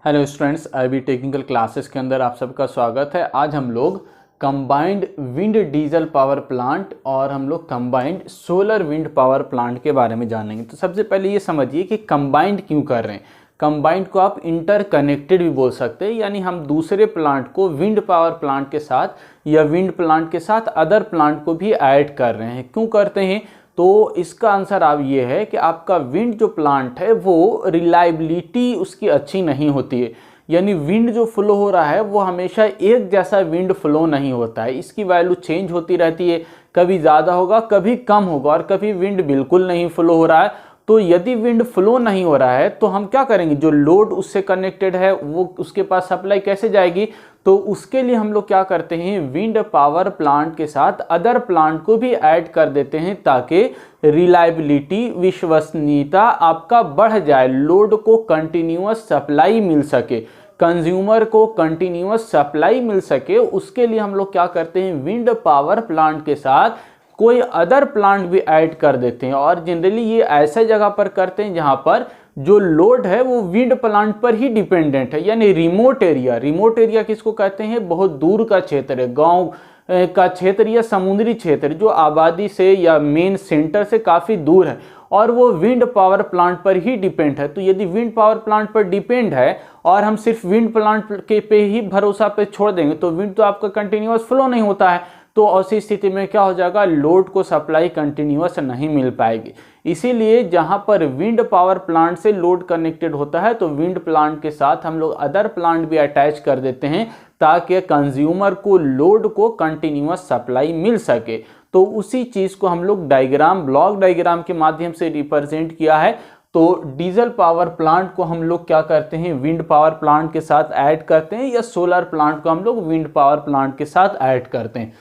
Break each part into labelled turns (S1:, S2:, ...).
S1: Hello students, IB technical classes के अंदर आप सबका स्वागत है। आज हम लोग combined wind diesel power plant और हम लोग combined solar wind power plant के बारे में जानेंगे। तो सबसे पहले ये समझिए कि कंबाइंड क्यों कर रहे हैं। कंबाइंड को आप इंटरकनेक्टेड भी बोल सकते हैं, यानी हम दूसरे प्लांट को विंड पावर प्लांट के साथ या विंड प्लांट के साथ अदर प्लांट को भी ऐड कर रहे हैं। क्यों करते हैं? तो इसका आंसर आप ये है कि आपका विंड जो प्लांट है वो रिलायबिलिटी उसकी अच्छी नहीं होती है, यानी विंड जो फ्लो हो रहा है वो हमेशा एक जैसा विंड फ्लो नहीं होता है। इसकी वैल्यू चेंज होती रहती है, कभी ज़्यादा होगा कभी कम होगा और कभी विंड बिल्कुल नहीं फ्लो हो रहा है। तो यदि विंड फ्लो नहीं हो रहा है तो हम क्या करेंगे, जो लोड उससे कनेक्टेड है वो उसके पास सप्लाई कैसे जाएगी। तो उसके लिए हम लोग क्या करते हैं, विंड पावर प्लांट के साथ अदर प्लांट को भी ऐड कर देते हैं ताकि रिलायबिलिटी विश्वसनीयता आपका बढ़ जाए, लोड को कंटिन्यूअस सप्लाई मिल सके, कंज्यूमर को कंटिन्यूअस सप्लाई मिल सके। उसके लिए हम लोग क्या करते हैं, विंड पावर प्लांट के साथ कोई अदर प्लांट भी ऐड कर देते हैं। और जनरली ये ऐसे जगह पर करते हैं जहां पर जो लोड है वो विंड प्लांट पर ही डिपेंडेंट है, यानी रिमोट एरिया। रिमोट एरिया किसको कहते हैं, बहुत दूर का क्षेत्र है, गांव का क्षेत्र या समुद्री क्षेत्र जो आबादी से या मेन सेंटर से काफ़ी दूर है और वो विंड पावर प्लांट पर ही डिपेंड है। तो यदि विंड पावर प्लांट पर डिपेंड है और हम सिर्फ विंड प्लांट के पे ही भरोसा पे छोड़ देंगे तो विंड तो आपका कंटिन्यूअस फ्लो नहीं होता है। तो ऐसी स्थिति में क्या हो जाएगा, लोड को सप्लाई कंटिन्यूअस नहीं मिल पाएगी। इसीलिए जहां पर विंड पावर प्लांट से लोड कनेक्टेड होता है तो विंड प्लांट के साथ हम लोग अदर प्लांट भी अटैच कर देते हैं ताकि कंज्यूमर को लोड को कंटिन्यूअस सप्लाई मिल सके। तो उसी चीज को हम लोग डायग्राम, ब्लॉक डायग्राम के माध्यम से रिप्रेजेंट किया है। तो डीजल पावर प्लांट को हम लोग क्या करते हैं, विंड पावर प्लांट के साथ ऐड करते हैं, या सोलर प्लांट को हम लोग विंड पावर प्लांट के साथ ऐड करते हैं।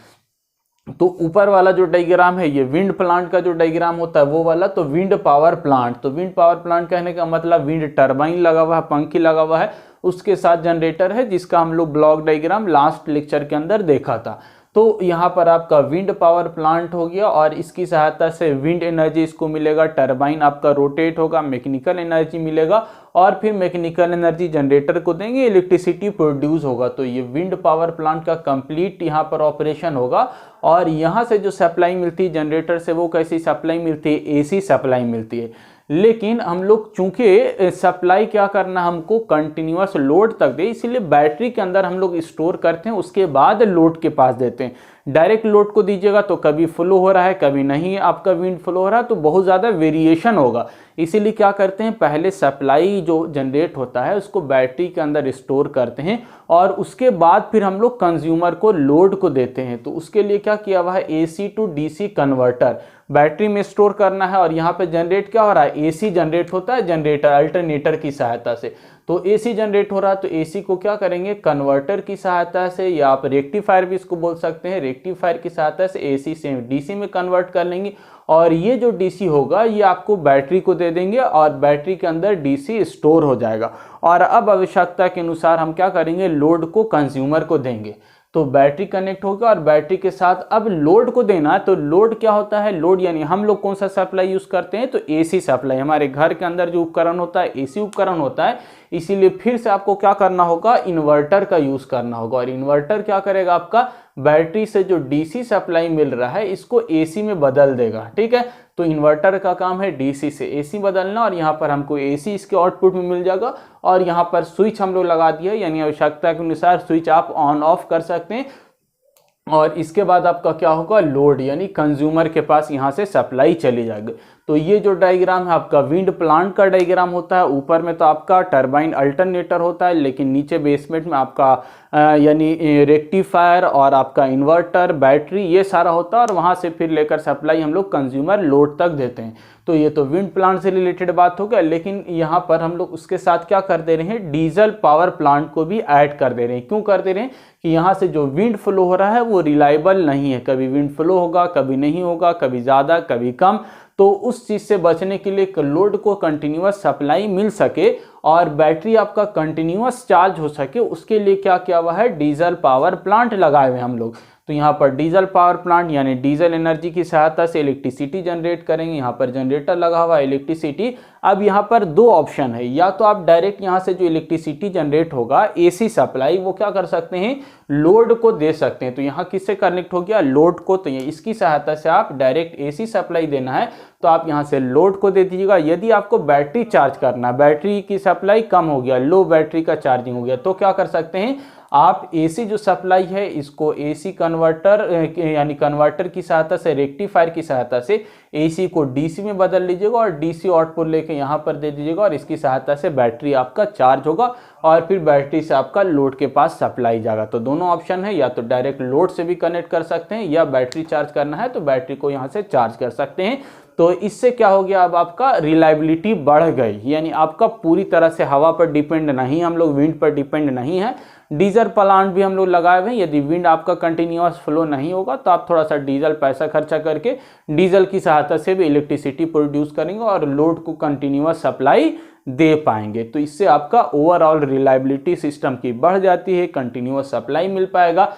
S1: तो ऊपर वाला जो डायग्राम है ये विंड प्लांट का जो डायग्राम होता है वो वाला, तो विंड पावर प्लांट। तो विंड पावर प्लांट कहने का मतलब विंड टरबाइन लगा हुआ है, पंखी लगा हुआ है, उसके साथ जनरेटर है जिसका हम लोग ब्लॉक डायग्राम लास्ट लेक्चर के अंदर देखा था। तो यहाँ पर आपका विंड पावर प्लांट हो गया और इसकी सहायता से विंड एनर्जी इसको मिलेगा, टरबाइन आपका रोटेट होगा, मैकेनिकल एनर्जी मिलेगा और फिर मैकेनिकल एनर्जी जनरेटर को देंगे, इलेक्ट्रिसिटी प्रोड्यूस होगा। तो ये विंड पावर प्लांट का कंप्लीट यहाँ पर ऑपरेशन होगा। और यहाँ से जो सप्लाई मिलती है जनरेटर से वो कैसी सप्लाई मिलती है, AC सप्लाई मिलती है। लेकिन हम लोग चूंकि सप्लाई क्या करना, हमको कंटिन्यूअस लोड तक दे, इसीलिए बैटरी के अंदर हम लोग स्टोर करते हैं, उसके बाद लोड के पास देते हैं। डायरेक्ट लोड को दीजिएगा तो कभी फ्लो हो रहा है कभी नहीं, आपका विंड फ्लो हो रहा है तो बहुत ज़्यादा वेरिएशन होगा। इसीलिए क्या करते हैं, पहले सप्लाई जो जनरेट होता है उसको बैटरी के अंदर स्टोर करते हैं और उसके बाद फिर हम लोग कंज्यूमर को लोड को देते हैं। तो उसके लिए क्या किया हुआ है, AC to DC converter battery में स्टोर करना है। और यहाँ पे जनरेट क्या हो रहा है, AC जनरेट होता है जनरेटर अल्टरनेटर की सहायता से। तो AC जनरेट हो रहा है तो AC को क्या करेंगे, कन्वर्टर की सहायता से, या आप रेक्टिफायर भी इसको बोल सकते हैं, रेक्टिफायर की सहायता से AC से DC में कन्वर्ट कर लेंगे। और ये जो DC होगा ये आपको बैटरी को दे देंगे और बैटरी के अंदर DC स्टोर हो जाएगा। और अब आवश्यकता के अनुसार हम क्या करेंगे, लोड को कंज्यूमर को देंगे। तो बैटरी कनेक्ट होगा और बैटरी के साथ अब लोड को देना है। तो लोड क्या होता है, लोड यानी हम लोग कौन सा सप्लाई यूज करते हैं, तो AC सप्लाई। हमारे घर के अंदर जो उपकरण होता है AC उपकरण होता है, इसीलिए फिर से आपको क्या करना होगा, इन्वर्टर का यूज करना होगा। और इन्वर्टर क्या करेगा, आपका बैटरी से जो DC सप्लाई मिल रहा है इसको AC में बदल देगा। ठीक है, तो इन्वर्टर का काम है DC से AC बदलना और यहाँ पर हमको AC इसके आउटपुट में मिल जाएगा। और यहाँ पर स्विच हम लोग लगा दिया, यानी आवश्यकता के अनुसार स्विच आप ऑन ऑफ कर सकते हैं। और इसके बाद आपका क्या होगा, लोड यानी कंज्यूमर के पास यहाँ से सप्लाई चली जाएगी। तो ये जो डायग्राम है आपका विंड प्लांट का डायग्राम होता है। ऊपर में तो आपका टरबाइन अल्टरनेटर होता है, लेकिन नीचे बेसमेंट में आपका यानी रेक्टिफायर और आपका इन्वर्टर, बैटरी, ये सारा होता है। और वहाँ से फिर लेकर सप्लाई हम लोग कंज्यूमर लोड तक देते हैं। तो ये तो विंड प्लांट से रिलेटेड बात हो गया। लेकिन यहाँ पर हम लोग उसके साथ क्या कर दे रहे हैं, डीजल पावर प्लांट को भी ऐड कर दे रहे हैं। क्यों कर दे रहे हैं कि यहाँ से जो विंड फ्लो हो रहा है वो रिलायबल नहीं है, कभी विंड फ्लो होगा कभी नहीं होगा, कभी ज़्यादा कभी कम। तो उस चीज़ से बचने के लिए लोड को कंटिन्यूअस सप्लाई मिल सके और बैटरी आपका कंटिन्यूअस चार्ज हो सके, उसके लिए क्या किया हुआ है, डीजल पावर प्लांट लगाए हुए हम लोग। तो यहाँ पर डीजल पावर प्लांट यानी डीजल एनर्जी की सहायता से इलेक्ट्रिसिटी जनरेट करेंगे। यहाँ पर जनरेटर लगा हुआ है, इलेक्ट्रिसिटी। अब यहाँ पर दो ऑप्शन है, या तो आप डायरेक्ट यहाँ से जो इलेक्ट्रिसिटी जनरेट होगा एसी सप्लाई, वो क्या कर सकते हैं, लोड को दे सकते हैं। तो यहाँ किससे कनेक्ट हो गया, लोड को। तो इसकी सहायता से आप डायरेक्ट एसी सप्लाई देना है तो आप यहाँ से लोड को दे दीजिएगा। यदि आपको बैटरी चार्ज करना है, बैटरी की सप्लाई कम हो गया, लो बैटरी का चार्जिंग हो गया, तो क्या कर सकते हैं आप, एसी जो सप्लाई है इसको एसी कन्वर्टर यानी कन्वर्टर की सहायता से, रेक्टिफायर की सहायता से एसी को डीसी में बदल लीजिएगा और डीसी आउटपुट लेके यहाँ पर दे दीजिएगा और इसकी सहायता से बैटरी आपका चार्ज होगा और फिर बैटरी से आपका लोड के पास सप्लाई जाएगा। तो दोनों ऑप्शन है, या तो डायरेक्ट लोड से भी कनेक्ट कर सकते हैं या बैटरी चार्ज करना है तो बैटरी को यहाँ से चार्ज कर सकते हैं। तो इससे क्या हो गया, अब आपका रिलायबिलिटी बढ़ गई, यानी आपका पूरी तरह से हवा पर डिपेंड नहीं, हम लोग विंड पर डिपेंड नहीं है। डीजल प्लांट भी हम लोग लगाए हुए हैं, यदि विंड आपका कंटिन्यूअस फ्लो नहीं होगा तो आप थोड़ा सा डीजल पैसा खर्चा करके डीजल की सहायता से भी इलेक्ट्रिसिटी प्रोड्यूस करेंगे और लोड को कंटिन्यूअस सप्लाई दे पाएंगे। तो इससे आपका ओवरऑल रिलायबिलिटी सिस्टम की बढ़ जाती है, कंटिन्यूअस सप्लाई मिल पाएगा।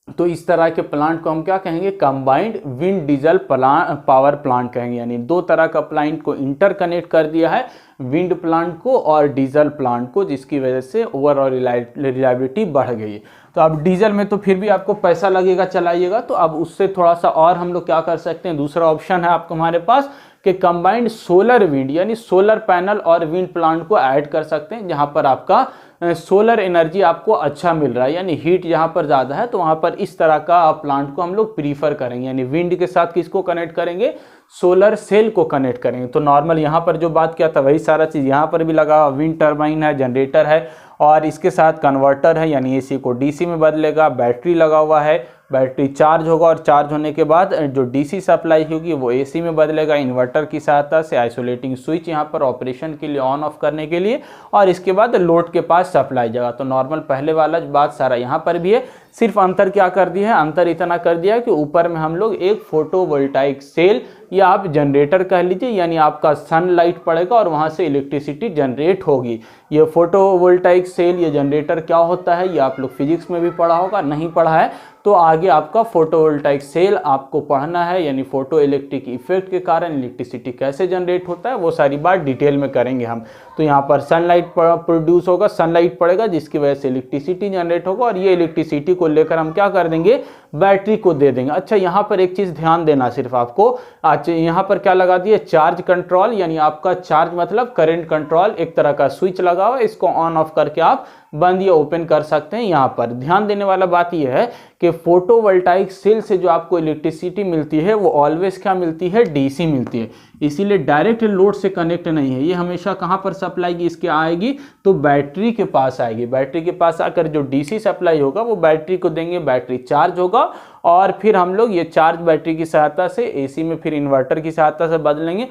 S1: तो इस तरह के प्लांट को हम क्या कहेंगे, combined wind diesel power plant कहेंगे। यानी दो तरह का प्लांट को इंटरकनेक्ट कर दिया है, विंड प्लांट को और डीजल प्लांट को, जिसकी वजह से ओवरऑल रिलायबिलिटी बढ़ गई है। तो अब डीजल में तो फिर भी आपको पैसा लगेगा चलाइएगा, तो अब उससे थोड़ा सा और हम लोग क्या कर सकते हैं, दूसरा ऑप्शन है आपको हमारे पास कि कंबाइंड सोलर विंड, यानी सोलर पैनल और विंड प्लांट को ऐड कर सकते हैं, जहां पर आपका सोलर एनर्जी आपको अच्छा मिल रहा है, यानी हीट जहां पर ज़्यादा है तो वहां पर इस तरह का प्लांट को हम लोग प्रीफर करेंगे। यानी विंड के साथ किसको कनेक्ट करेंगे, सोलर सेल को कनेक्ट करेंगे। तो नॉर्मल यहाँ पर जो बात किया था वही सारा चीज़ यहाँ पर भी लगा हुआ, विंड टर्बाइन है, जनरेटर है और इसके साथ कन्वर्टर है, यानी एसी को डीसी में बदलेगा, बैटरी लगा हुआ है, बैटरी चार्ज होगा और चार्ज होने के बाद जो डीसी सप्लाई होगी वो एसी में बदलेगा इन्वर्टर की सहायता से, आइसोलेटिंग स्विच यहाँ पर ऑपरेशन के लिए ऑन ऑफ करने के लिए, और इसके बाद लोड के पास सप्लाई जाएगा। तो नॉर्मल पहले वाला बात सारा यहाँ पर भी है, सिर्फ अंतर क्या कर दिया है, अंतर इतना कर दिया है कि ऊपर में हम लोग एक फोटोवोल्टाइक सेल या आप जनरेटर कह लीजिए, यानी आपका सनलाइट पड़ेगा और वहां से इलेक्ट्रिसिटी जनरेट होगी। ये फोटोवोल्टाइक सेल या जनरेटर क्या होता है, ये आप लोग फिजिक्स में भी पढ़ा होगा, नहीं पढ़ा है तो आगे आपका फोटोवोल्टाइक सेल आपको पढ़ना है, यानी फोटो इलेक्ट्रिक इफेक्ट के कारण इलेक्ट्रिसिटी कैसे जनरेट होता है वो सारी बात डिटेल में करेंगे हम। तो यहाँ पर सनलाइट प्रोड्यूस होगा, सनलाइट पड़ेगा जिसकी वजह से इलेक्ट्रिसिटी जनरेट होगा और ये इलेक्ट्रिसिटी को लेकर हम क्या कर देंगे, बैटरी को दे देंगे। अच्छा यहाँ पर एक चीज़ ध्यान देना सिर्फ आपको, आज यहाँ पर क्या लगा दिए, चार्ज कंट्रोल, यानी आपका चार्ज मतलब करंट कंट्रोल, एक तरह का स्विच लगा हुआ है, इसको ऑन ऑफ करके आप बंद या ओपन कर सकते हैं। यहाँ पर ध्यान देने वाला बात यह है कि फोटोवोल्टाइक सेल से जो आपको इलेक्ट्रिसिटी मिलती है वो ऑलवेज क्या मिलती है, डीसी मिलती है, इसीलिए डायरेक्ट लोड से कनेक्ट नहीं है। ये हमेशा कहाँ पर सप्लाई इसके आएगी, तो बैटरी के पास आएगी। बैटरी के पास आकर जो डीसी सप्लाई होगा वो बैटरी को देंगे, बैटरी चार्ज होगा और फिर हम लोग ये चार्ज बैटरी की सहायता से एसी में फिर इन्वर्टर की सहायता से बदलेंगे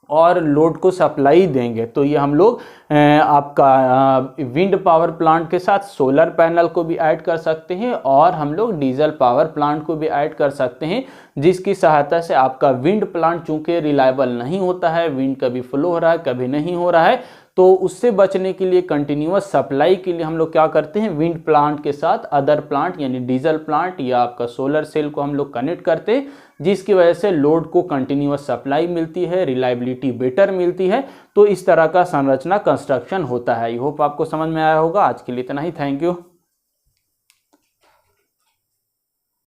S1: और लोड को सप्लाई देंगे। तो ये हम लोग आपका विंड पावर प्लांट के साथ सोलर पैनल को भी ऐड कर सकते हैं और हम लोग डीजल पावर प्लांट को भी ऐड कर सकते हैं, जिसकी सहायता से आपका विंड प्लांट चूंकि रिलायबल नहीं होता है, विंड कभी फ्लो हो रहा है कभी नहीं हो रहा है, तो उससे बचने के लिए कंटिन्यूअस सप्लाई के लिए हम लोग क्या करते हैं, विंड प्लांट के साथ अदर प्लांट यानी डीजल प्लांट या आपका सोलर सेल को हम लोग कनेक्ट करते हैं, जिसकी वजह से लोड को कंटिन्यूअस सप्लाई मिलती है, रिलायबिलिटी बेटर मिलती है। तो इस तरह का संरचना कंस्ट्रक्शन होता है। आई होप आपको समझ में आया होगा। आज के लिए इतना ही, थैंक यू।